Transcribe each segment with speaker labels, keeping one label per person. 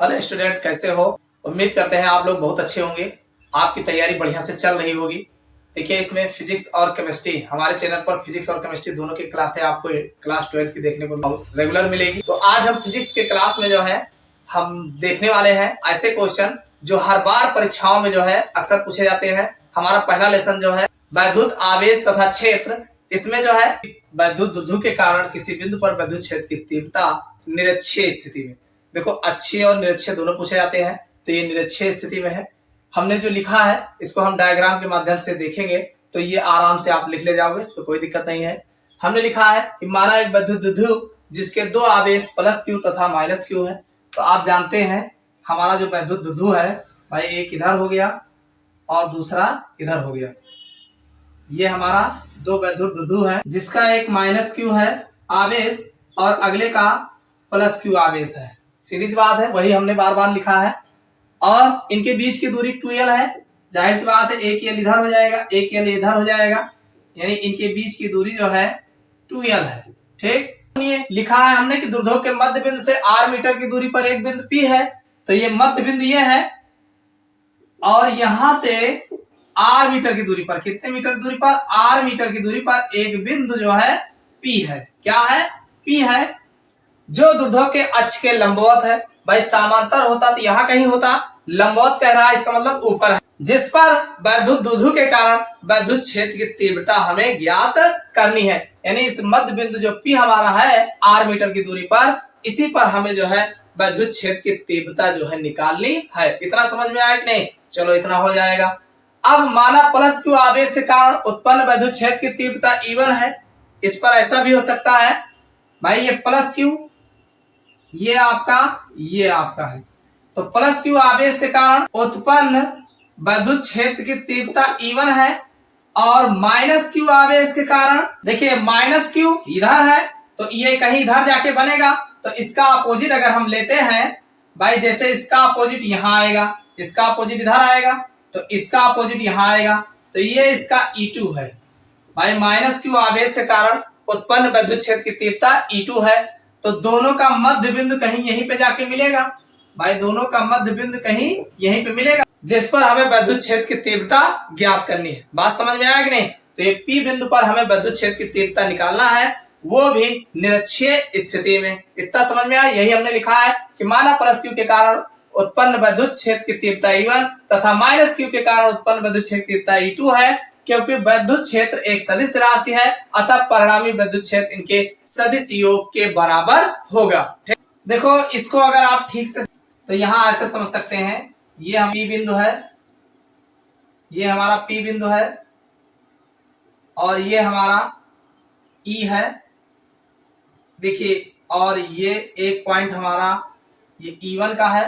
Speaker 1: Hello student, कैसे हो? उम्मीद करते हैं आप लोग बहुत अच्छे होंगे। आपकी तैयारी बढ़िया से चल रही होगी। देखिए, इसमें फिजिक्स और केमिस्ट्री, हमारे चैनल पर फिजिक्स और केमिस्ट्री दोनों की क्लासें आपको क्लास 12 की देखने को रेगुलर मिलेगी। तो आज हम फिजिक्स के क्लास में जो है हम देखने वाले हैं ऐसे क्वेश्चन जो हर बार परीक्षाओं में जो है अक्सर पूछे जाते हैं। हमारा पहला लेसन जो है वैद्युत आवेश तथा क्षेत्र। इसमें जो है वैद्युत द्विध्रुव के कारण किसी बिंदु पर वैद्युत क्षेत्र की तीव्रता निरक्षीय स्थिति में, देखो अक्षीय और निरक्षीय दोनों पूछे जाते हैं, तो ये निरक्षीय स्थिति में है। हमने जो लिखा है इसको हम डायग्राम के माध्यम से देखेंगे तो ये आराम से आप लिख ले जाओगे, इस पर कोई दिक्कत नहीं है। हमने लिखा है कि माना एक वैद्युत द्विध्रुव जिसके दो आवेश प्लस क्यू तथा माइनस क्यू है। तो आप जानते हैं हमारा जो वैद्युत द्विध्रुव है भाई, एक इधर हो गया और दूसरा इधर हो गया। ये हमारा दो वैद्युत द्विध्रुव है जिसका एक माइनस क्यू है आवेश और अगले का प्लस क्यू आवेश है। सीधी सी बात है, वही हमने बार बार लिखा है। और इनके बीच की दूरी 2l है। जाहिर सी बात है, एक l इधर हो जाएगा, एक l इधर हो जाएगा, यानी इनके बीच की दूरी जो है 2l है। ठीक, लिखा है हमने कि द्विध्रुव के मध्य बिंदु से r मीटर की दूरी पर एक बिंदु P है। तो ये मध्य बिंदु ये है और यहां से r मीटर की दूरी पर, कितने मीटर की दूरी पर? r मीटर की दूरी पर एक बिंदु जो है P है। क्या है? P है, जो द्विध्रुव के अक्ष के लंबवत है। भाई समांतर होता तो यहां कहीं होता, लंबवत कह रहा है, इसका मतलब ऊपर है, जिस पर वैद्युत द्विध्रुव के कारण वैद्युत क्षेत्र की तीव्रता हमें ज्ञात करनी है। यानी इस मध्य बिंदु जो P हमारा है r मीटर की दूरी पर, इसी पर हमें जो है वैद्युत क्षेत्र की तीव्रता जो है निकालनी है। इतना समझ में आया कि नहीं? चलो, इतना हो जाएगा। अब माना प्लस क्यू आवेश के कारण उत्पन्न वैद्युत क्षेत्र की तीव्रता E1 है। इस पर ऐसा भी हो सकता है भाई, ये प्लस क्यू ये आपका है। तो प्लस क्यू आवेश के कारण उत्पन्न वैद्युत क्षेत्र की तीव्रता E1 है और माइनस क्यू आवेश के कारण, देखिए माइनस क्यू इधर है तो ये कहीं इधर जाके बनेगा। तो इसका अपोजिट अगर हम लेते हैं भाई, जैसे इसका अपोजिट यहां आएगा, इसका अपोजिट इधर आएगा, तो इसका अपोजिट यहां आएगा, तो ये इसका E2 है। भाई माइनस क्यू आवेश के कारण उत्पन्न वैद्युत क्षेत्र की तीव्रता E2 है। तो दोनों का मध्य बिंदु कहीं यहीं पे जाके मिलेगा। भाई दोनों का मध्य बिंदु कहीं यहीं पे मिलेगा, जिस पर हमें वैद्युत क्षेत्र की तीव्रता ज्ञात करनी है। बात समझ में आया कि नहीं? तो ये P बिंदु पर हमें वैद्युत क्षेत्र की तीव्रता निकालना है, वो भी निरक्षीय स्थिति में। इतना समझ में आया? यही हमने लिखा है कि माना प्लस क्यू के कारण उत्पन्न वैद्युत क्षेत्र की तीव्रता E1 तथा माइनस क्यू के कारण उत्पन्न वैद्युत क्षेत्र की तीव्रता E2 है। क्योंकि वैद्युत क्षेत्र एक सदिश राशि है, अतः परिणामी वैद्युत क्षेत्र इनके सदिश योग के बराबर होगा। देखो, इसको अगर आप ठीक से तो यहां ऐसे समझ सकते हैं, ये हम P बिंदु है, ये हमारा P बिंदु है और ये हमारा E है। देखिए, और ये एक पॉइंट हमारा ये E1 का है,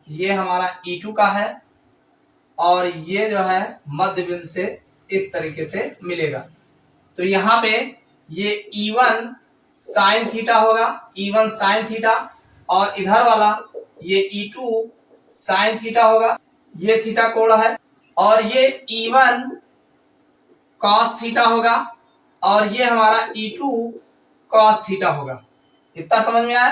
Speaker 1: ये हमारा E2 का है और ये जो है मध्य बिंदु से इस तरीके से मिलेगा। तो यहाँ पे ये E1 साइन थीटा होगा, E1 साइन थीटा, और इधर वाला ये E2 साइन थीटा होगा, ये थीटा कोण है, और ये E1 कॉस थीटा होगा और ये हमारा E2 कॉस थीटा होगा। इतना समझ में आया?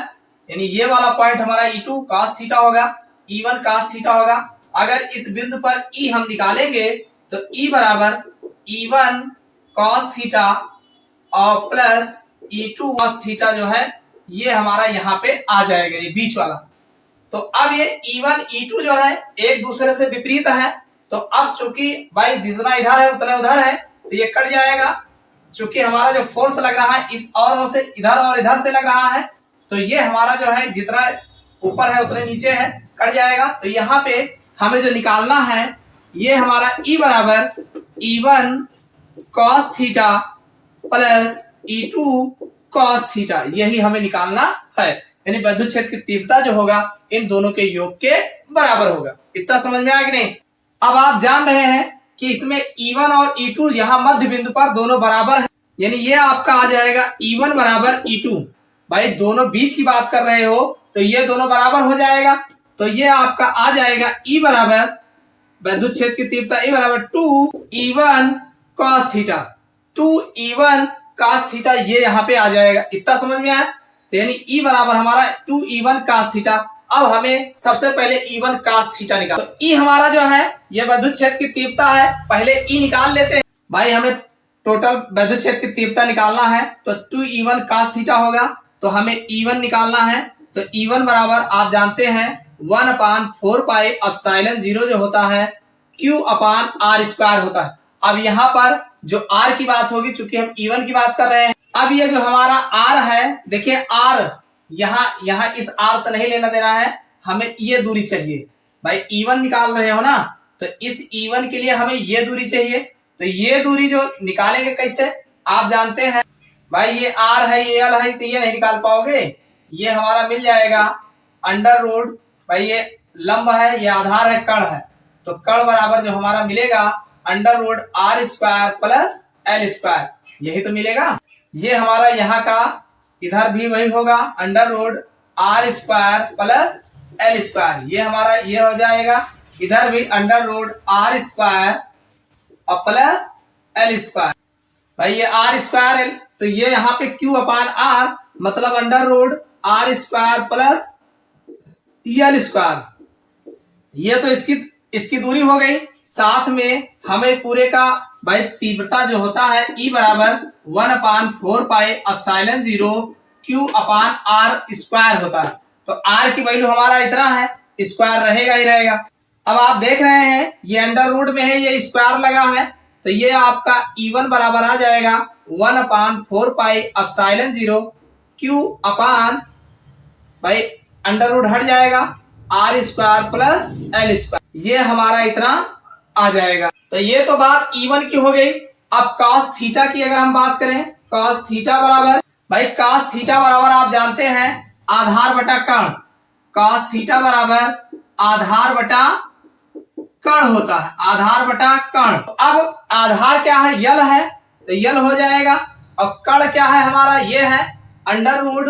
Speaker 1: यानी ये वाला पॉइंट हमारा E2 कॉस थीटा होगा, E1 कॉस थीटा होगा। अगर इस बिंदु पर E हम निकालेंगे तो E बराबर E1 कॉस थीटा और प्लस E2 कॉस थीटा जो है ये हमारा यहाँ पे आ जाएगा, ये बीच वाला। तो अब ये E1 E2 जो है एक दूसरे से विपरीत है, तो अब चूंकि भाई जितना इधर है उतना उधर है तो ये कट जाएगा। चूंकि हमारा जो फोर्स लग रहा है इस और से इधर और इधर से लग रहा है, तो ये हमारा जो है जितना ऊपर है उतने नीचे है, कट जाएगा। तो यहाँ पे हमें जो निकालना है ये हमारा E बराबर E1 cos theta plus E2 cos theta, यही हमें निकालना है। यानी वैद्युत क्षेत्र की तीव्रता जो होगा इन दोनों के योग के बराबर होगा। इतना समझ में आया कि नहीं? अब आप जान रहे हैं कि इसमें E1 और E2 यहाँ मध्य बिंदु पर दोनों बराबर है, यानी ये आपका आ जाएगा E1 बराबर E2। भाई दोनों बीच की बात कर रहे हो तो ये दोनों बराबर हो जाएगा, तो ये आपका आ जाएगा E बराबर वैद्युत क्षेत्र की तीव्रता E बराबर 2E1 cos theta, 2E1 cos theta, ये यहाँ पे आ जाएगा। इतना समझ में आया? तो यानी E बराबर हमारा 2E1 cos थीटा। अब हमें सबसे पहले E1 cos थीटा निकाल। तो E हमारा जो है ये विद्युत क्षेत्र की तीव्रता है, पहले E निकाल लेते हैं। भाई हमें टोटल विद्युत क्षेत्र की तीव्रता निकालना है तो 2E1 cos थीटा होगा। तो हमें E1 निकालना है तो E1 बराबर आप जानते हैं 1/4 पाई एप्सिलॉन 0 जो होता है Q/r² होता है। अब यहाँ पर जो R की बात होगी, चूंकि हम E1 की बात कर रहे हैं, अब ये जो हमारा R है, देखिए R यहाँ इस R से नहीं लेना देना है, हमें ये दूरी चाहिए। भाई E1 निकाल रहे हो ना, तो इस E1 के लिए हमें ये दूरी चाहिए। तो ये दूरी जो निकालेंगे कैसे, आप जानते हैं भाई ये R है, ये L है, तो ये नहीं निकाल पाओगे। ये हमारा मिल जाएगा अंडर रूट, भाई ये लंब है, ये आधार है, कर्ण है, तो कर्ण बराबर जो हमारा मिलेगा under root R² plus L², यही तो मिलेगा। ये हमारा यहाँ का इधर भी वही होगा under root R² plus L², ये हमारा ये हो जाएगा, इधर भी अंडर रूट R² और प्लस L²। भाई ये R², तो ये यहाँ पे Q/R मतलब under root R² plus L², ये तो इसकी दूरी हो गई। साथ में हमें पूरे का भाई तीव्रता जो होता है E बराबर 1/4 पाई एप्सिलॉन 0 Q/r² होता है। तो R की वैल्यू हमारा इतना है, स्क्वायर रहेगा ही रहेगा। अब आप देख रहे हैं ये अंडर रूट में है, ये स्क्वायर लगा है, तो ये आपका E1 बराबर आ जाएगा 1/4 पाई एप्सिलॉन 0 Q/ भाई अंडर रूट हट जाएगा R² प्लस L², ये हमारा इतना आ जाएगा। तो ये तो बात E1 की हो गई। अब cos थीटा की अगर हम बात करें, cos थीटा बराबर, भाई cos थीटा बराबर आप जानते हैं आधार बटा कर्ण, cos थीटा बराबर आधार बटा कर्ण होता है, आधार बटा कर्ण। अब आधार क्या है, यल है, तो यल हो जाएगा, और कर्ण क्या है हमारा, ये है under root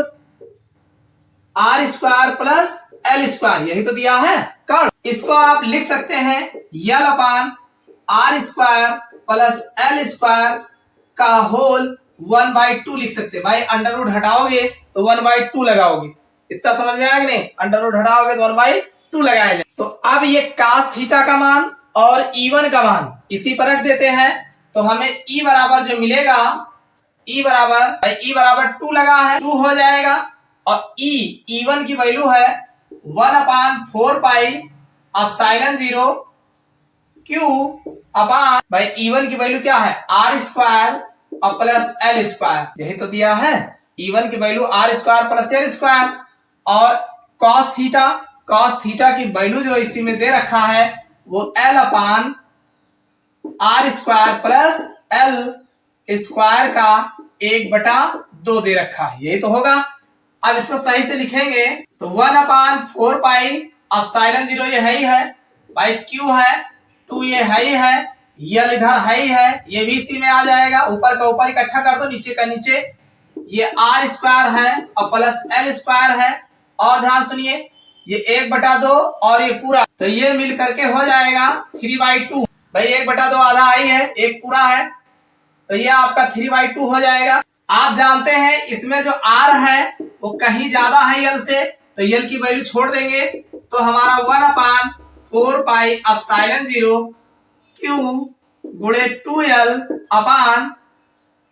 Speaker 1: R² plus L², यही तो दिया है कर्ण। इसको आप लिख सकते हैं L/R² प्लस L² का होल 1/2 लिख सकते हैं। भाई अंडर रूट हटाओगे तो 1/2 लगाओगे, इतना समझ में आया कि नहीं, अंडर रूट हटाओगे तो 1/2 लगाया जाए। तो अब ये cos थीटा का मान और E1 का मान इसी पर रख देते हैं, तो हमें E बराबर जो मिलेगा, E बराबर 2 लगा है, 2 हो जाएगा, और E1 की वैल्यू है 1/4 पाई एप्सिलॉन 0 Q/, भाई E1 की वैल्यू क्या है R² और प्लस L², यही तो दिया है। E1 की वैल्यू R² प्लस L², और cos थीटा की वैल्यू जो इसी में दे रखा है वो L/R² प्लस L² का 1/2 दे रखा है, यही तो होगा। अब इसको सही से लिखेंगे तो 1/4 पाई एप्सिलॉन 0 ये है ही है, भाई Q है, 2 ये है ही है, L इधर है ही है, ये भी इसी में आ जाएगा, ऊपर का ऊपर इकट्ठा कर दो, नीचे का नीचे, ये R² है और प्लस L² है, और ध्यान सुनिए ये 1/2 और ये पूरा, तो ये मिल करके हो जाएगा 3/2। भाई 1/2 आधा आई है, एक पूरा है, तो ये आपका 3/2 हो जाएगा। आप जानते हैं इसमें जो R है वो कहीं ज्यादा है यल से, तो यल की वैल्यू छोड़ देंगे, तो हमारा 1/4 पाई एप्सिलॉन 0 Q गुणे 2L/,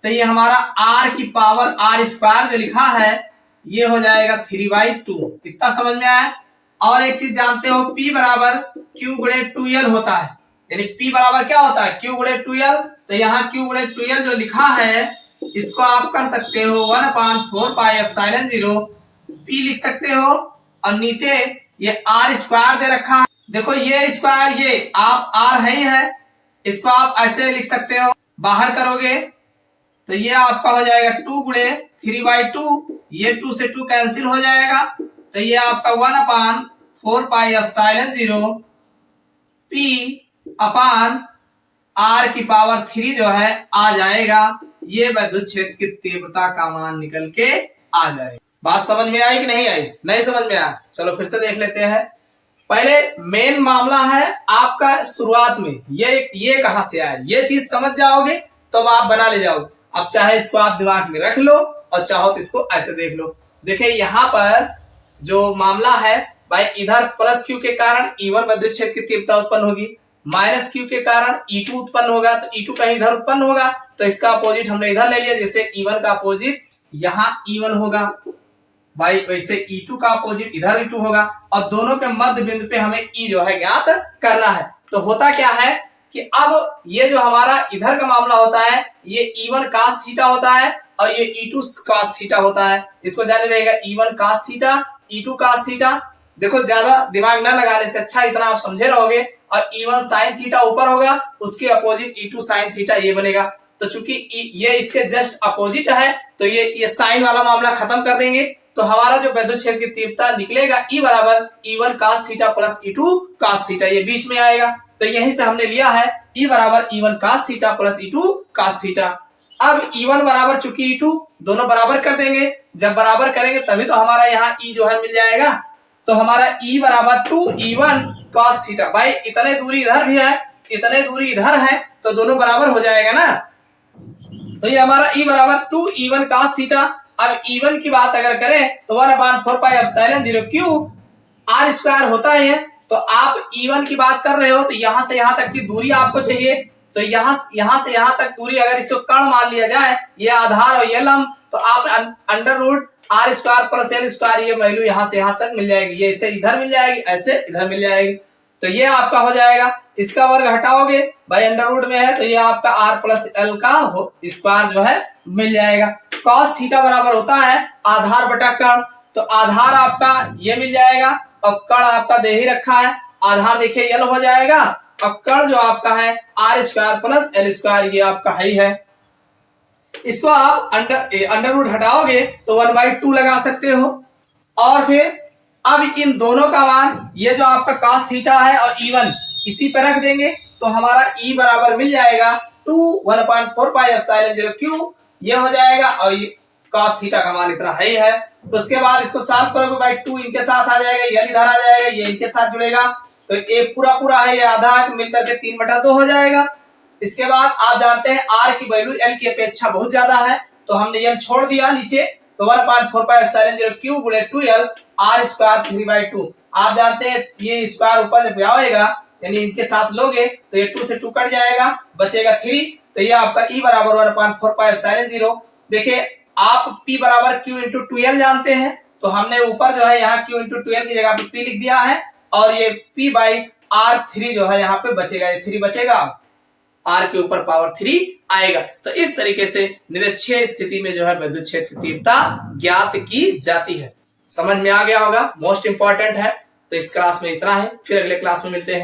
Speaker 1: तो ये हमारा R की पावर R² जो लिखा है ये हो जाएगा 3/2। इतना समझ में आया। और एक चीज जानते हो P बराबर Q गुणे 2L होता है, यानी P बराबर क्या होता है Q गुणे 2L, तो यहाँ Q गुणे 2L जो लिखा है इसको आप कर सकते हो 1/4 पाई एप्सिलॉन 0 P लिख सकते हो, और नीचे ये R² दे रखा है, देखो ये स्क्वायर, ये आप R है ही है, इसको आप ऐसे लिख सकते हो, बाहर करोगे तो ये आपका हो जाएगा 2 गुणे 3/2, ये 2 से 2 कैंसिल हो जाएगा, तो ये आपका 1/4 पाई एप्सिलॉन 0 P/R की पावर 3 जो है आ जाएगा। ये विद्युत क्षेत्र की तीव्रता का मान निकल के आ जाएगा। बात समझ में आई कि नहीं आई? नहीं समझ में आया, चलो फिर से देख लेते हैं। पहले मेन मामला है आपका शुरुआत में, ये कहां से आया, ये चीज समझ जाओगे तो आप बना ले जाओगे। अब चाहे इसको आप दिमाग में रख लो और चाहो तो इसको ऐसे देख लो। देखिए यहाँ पर जो मामला है भाई इधर प्लस क्यू के कारण E1 विद्युत क्षेत्र की तीव्रता उत्पन्न होगी, माइनस क्यू के कारण E2 उत्पन्न होगा, तो E2 कहीं इधर उत्पन्न होगा, तो इसका अपोजिट हमने इधर ले लिया, जैसे E1 का अपोजिट यहाँ E1 होगा भाई, वैसे E2 का अपोजिट इधर E2 होगा, और दोनों के मध्य बिंदु पे हमें E जो है ज्ञात करना है। तो होता क्या है कि अब ये जो हमारा इधर का मामला होता है, ये E1 cos थीटा होता है और ये E2 cos थीटा होता है। इसको जाने रहेगा E1 cos theta, E2 cos theta. देखो ज्यादा दिमाग ना लगाने से अच्छा इतना आप समझे रहोगे। और E1 sin थीटा ऊपर होगा, उसके अपोजिट E2 sin थीटा ये बनेगा। तो चूंकि ये इसके जस्ट अपोजिट है, तो ये साइन वाला मामला खत्म कर देंगे, तो हमारा जो विद्युत क्षेत्र की तीव्रता निकलेगा E बराबर E1 cos theta plus E2 cos theta, ये बीच में आएगा। तो यहीं से हमने लिया है E बराबर E1 cos theta plus E2 cos theta. अब E1 बराबर चूंकि E2 दोनों बराबर कर देंगे, जब बराबर करेंगे तभी तो हमारा यहाँ E जो है मिल जाएगा। तो हमारा E बराबर 2E1 cos थीटा, भाई इतने दूरी इधर भी है, इतने दूरी इधर है, तो दोनों बराबर हो जाएगा ना। तो ये हमारा E बराबर 2E1 cos थीटा। अब E1 की बात अगर करें तो 1/4 pi epsilon 0 Q R square होता है। तो आप E1 की बात कर रहे हो, तो यहां से यहां तक की दूरी आपको चाहिए, तो यहां से यहां तक दूरी अगर इसको कर्ण मान लिया जाए, ये आधार और ये लंब, तो आप under root R square plus L square ये वैल्यू यहां से यहां तक मिल जाएगी, ये ऐसे इधर मिल जाएगी, ऐसे इधर मिल जाएगी। तो ये आपका हो जाएगा, इसका वर्ग हटाओगे भाई अंडर रूट में है, तो ये आपका R प्लस L का स्क्वायर जो है मिल जाएगा। cos थीटा बराबर होता है आधार बटा कर्ण, तो आधार आपका ये मिल जाएगा और कर्ण आपका दे ही रखा है, आधार देखिए L हो जाएगा और कर्ण जो आपका है R square plus L square, ये आपका ही है। इसको आप अंडर रूट हटाओगे तो 1/2 लगा सकते हो। और फिर अब इन दोनों का मान, ये जो आपका cos थीटा है और E1 इसी पर रख देंगे, तो हमारा E बराबर मिल जाएगा 1/4 पाई एप्सिलॉन 0 क्यू, ये हो जाएगा, और ये cos थीटा का मान इतना ही है। तो उसके बाद इसको सॉल्व करोगे भाई, 2 इनके साथ आ जाएगा, ये इधर आ जाएगा, ये इनके साथ जुड़ेगा, तो ये पूरा है, ये आधा है, तो मिलकर के 3/2 हो जाएगा। इसके बाद आप जानते हैं R की वैल्यू L की अपेक्षा बहुत ज्यादा है, तो हमने L छोड़ दिया नीचे, तो 1/4 पाई एप्सिलॉन 0 क्यू गुणे 2L R स्क्वायर 3/2। आप जानते हैं ये स्क्वायर ऊपर जब आएगा, यानी इनके साथ लोगे तो ये 2 से 2 कट जाएगा, बचेगा 3, तो ये आपका E बराबर 1/4 पाई एप्सिलॉन 0। देखिए आप P बराबर Q इंटू 2L जानते हैं, तो हमने ऊपर जो है यहाँ Q इंटू 2L की जगह पे P लिख दिया है, और ये P बाई R3 जो है यहाँ पे बचेगा, ये 3 बचेगा, R के ऊपर पावर 3 आएगा। तो इस तरीके से निरक्षीय स्थिति में जो है विद्युत क्षेत्र तीव्रता ज्ञात की जाती है। समझ में आ गया होगा, मोस्ट इंपॉर्टेंट है। तो इस क्लास में इतना है, फिर अगले क्लास में मिलते हैं।